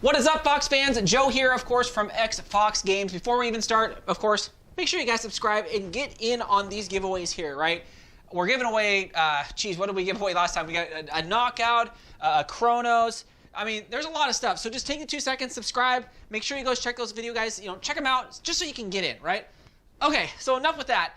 What is up, Fox fans? Joe here, of course, from XFoxGames. Before we even start, of course, make sure you guys subscribe and get in on these giveaways here, right? We're giving away, what did we give away last time? We got a knockout, a chronos. I mean, there's a lot of stuff. So just take the 2 seconds, subscribe. Make sure you go check those video guys. Check them out just so you can get in, right? Okay, so enough with that.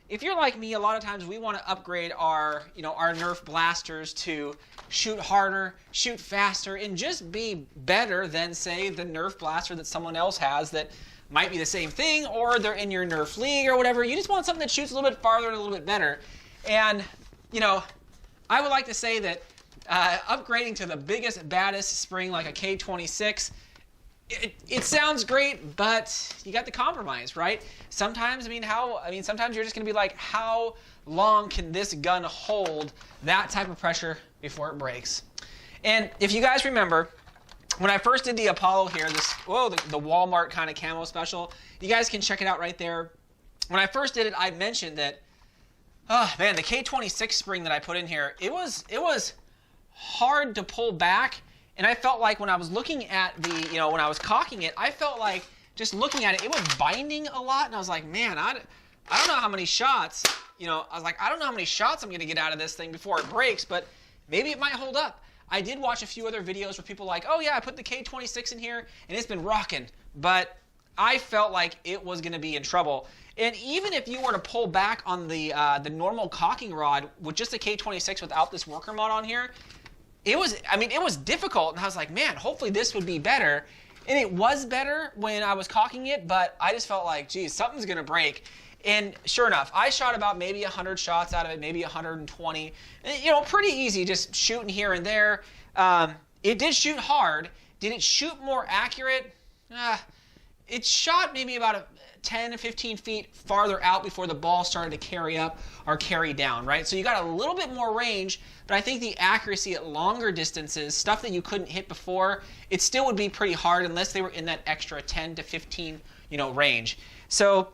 If you're like me, a lot of times we want to upgrade our Nerf blasters to shoot harder, shoot faster, and just be better than, say, the Nerf blaster that someone else has that might be the same thing, or they're in your Nerf league or whatever. You just want something that shoots a little bit farther and a little bit better. And, I would like to say that upgrading to the biggest, baddest spring like a K26, it sounds great, but you got the compromise, right? Sometimes, sometimes you're just going to be like, how long can this gun hold that type of pressure before it breaks? And if you guys remember, when I first did the Apollo here, the Walmart kind of camo special, you guys can check it out right there. When I first did it, I mentioned that, oh man, the K26 spring that I put in here, it was hard to pull back. And I felt like when I was looking at when I was cocking it, I felt like just looking at it, it was binding a lot. And I was like, man, I don't know how many shots, I don't know how many shots I'm going to get out of this thing before it breaks, but maybe it might hold up. I did watch a few other videos where people like, oh yeah, I put the K26 in here and it's been rocking. But I felt like it was going to be in trouble. And even if you were to pull back on the normal cocking rod with just a K26 without this worker mod on here, it was difficult, and I was like, man, hopefully this would be better. And it was better when I was cocking it, but I just felt like, geez, something's going to break. And sure enough, I shot about maybe 100 shots out of it, maybe 120. Pretty easy, just shooting here and there. It did shoot hard. Did it shoot more accurate? It shot maybe about 10 to 15 feet farther out before the ball started to carry up or carry down, right? So you got a little bit more range, but I think the accuracy at longer distances, stuff that you couldn't hit before, it still would be pretty hard unless they were in that extra 10 to 15, range. So,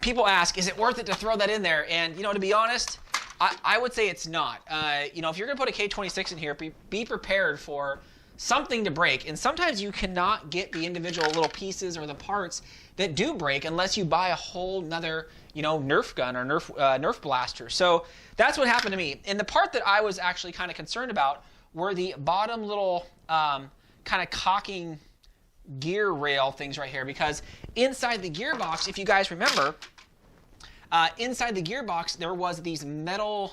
people ask, is it worth it to throw that in there? And, to be honest, I would say it's not. If you're going to put a K26 in here, be prepared for something to break. And sometimes you cannot get the individual little pieces or the parts that do break unless you buy a whole nother, Nerf gun or Nerf blaster. So that's what happened to me. And the part that I was actually kind of concerned about were the bottom little kind of cocking gear rail things right here, because inside the gearbox, if you guys remember, inside the gearbox there was these metal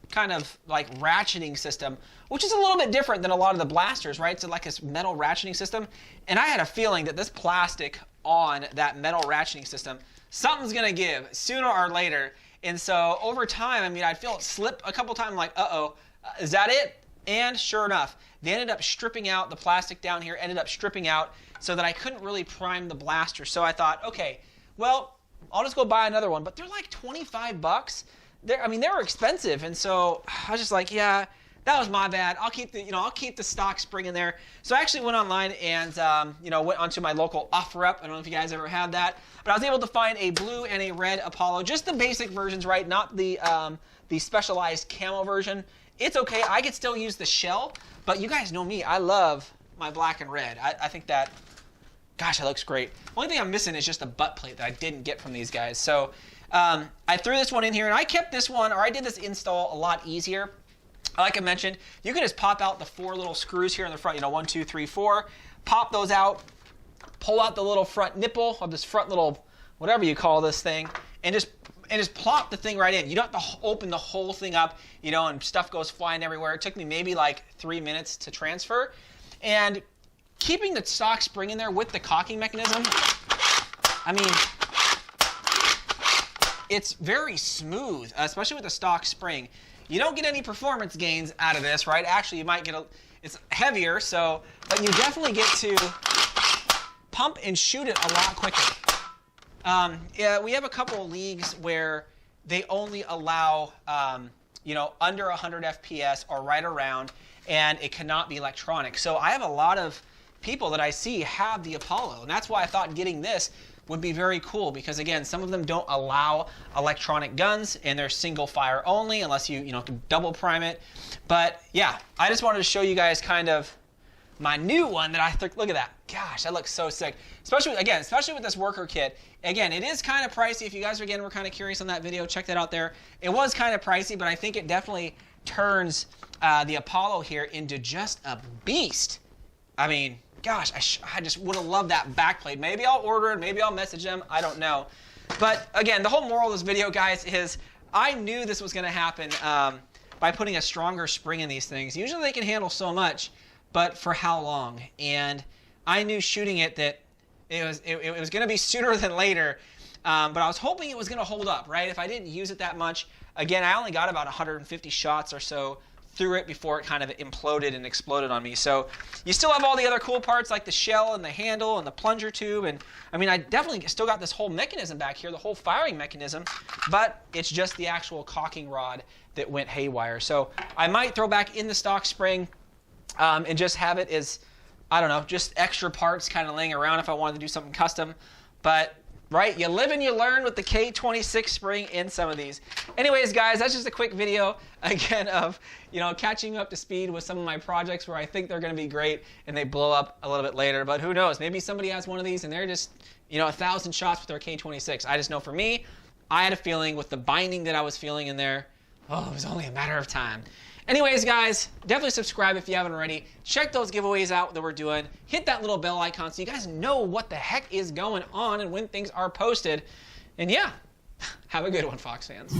kind of like ratcheting system, which is a little bit different than a lot of the blasters, right? So like this metal ratcheting system. And I had a feeling that this plastic on that metal ratcheting system, something's gonna give sooner or later. And so over time, I'd feel it slip a couple times, like, is that it? And sure enough, they ended up stripping out the plastic down here, ended up stripping out so that I couldn't really prime the blaster. So I thought, okay, well, I'll just go buy another one. But they're like 25 bucks. They were expensive, and so I was just like, yeah, that was my bad. I'll keep the stock spring in there. So I actually went online and went onto my local OfferUp. I don't know if you guys ever had that, but I was able to find a blue and a red Apollo, just the basic versions, right? Not the specialized camo version. It's okay. I could still use the shell, but you guys know me. I love my black and red. I think that, gosh, that looks great. Only thing I'm missing is just a butt plate that I didn't get from these guys. So I threw this one in here, and I kept this one, or I did this install a lot easier. Like I mentioned, you can just pop out the 4 little screws here in the front, 1, 2, 3, 4. Pop those out, pull out the little front nipple of this front little, whatever you call this thing, and just plop the thing right in. You don't have to open the whole thing up, and stuff goes flying everywhere. It took me maybe like 3 minutes to transfer. And keeping the stock spring in there with the cocking mechanism, it's very smooth, especially with the stock spring. You don't get any performance gains out of this, right? Actually, you might get it's heavier, but you definitely get to pump and shoot it a lot quicker. Yeah, we have a couple of leagues where they only allow, under 100 FPS or right around, and it cannot be electronic. So I have a lot of people that I see have the Apollo, and that's why I thought getting this would be very cool, because again, some of them don't allow electronic guns and they're single fire only unless you can double prime it. But yeah, I just wanted to show you guys kind of my new one that I took. Look at that. Gosh, that looks so sick. Especially with this worker kit. Again, it is kind of pricey. If you guys were kind of curious on that video, check that out there. It was kind of pricey, but I think it definitely turns the Apollo here into just a beast. I mean, gosh, I just would have loved that backplate. Maybe I'll order it. Maybe I'll message them. I don't know. But again, the whole moral of this video, guys, is I knew this was going to happen by putting a stronger spring in these things. Usually they can handle so much, but for how long? And I knew shooting it that it was going to be sooner than later. But I was hoping it was going to hold up, right? If I didn't use it that much, again, I only got about 150 shots or so through it before it kind of imploded and exploded on me. So you still have all the other cool parts like the shell and the handle and the plunger tube. And I mean, I definitely still got this whole mechanism back here, the whole firing mechanism, but it's just the actual caulking rod that went haywire. So I might throw back in the stock spring and just have it as, I don't know, just extra parts kind of laying around if I wanted to do something custom. But right, you live and you learn with the K26 spring in some of these. Anyways, guys, that's just a quick video, again, of, you know, catching up to speed with some of my projects where I think they're going to be great and they blow up a little bit later. But who knows? Maybe somebody has one of these and they're just, you know, 1,000 shots with their K26. I just know for me, I had a feeling with the binding that I was feeling in there, oh, it was only a matter of time. Anyways, guys, definitely subscribe if you haven't already. Check those giveaways out that we're doing. Hit that little bell icon so you guys know what the heck is going on and when things are posted. And yeah, have a good one, Fox fans.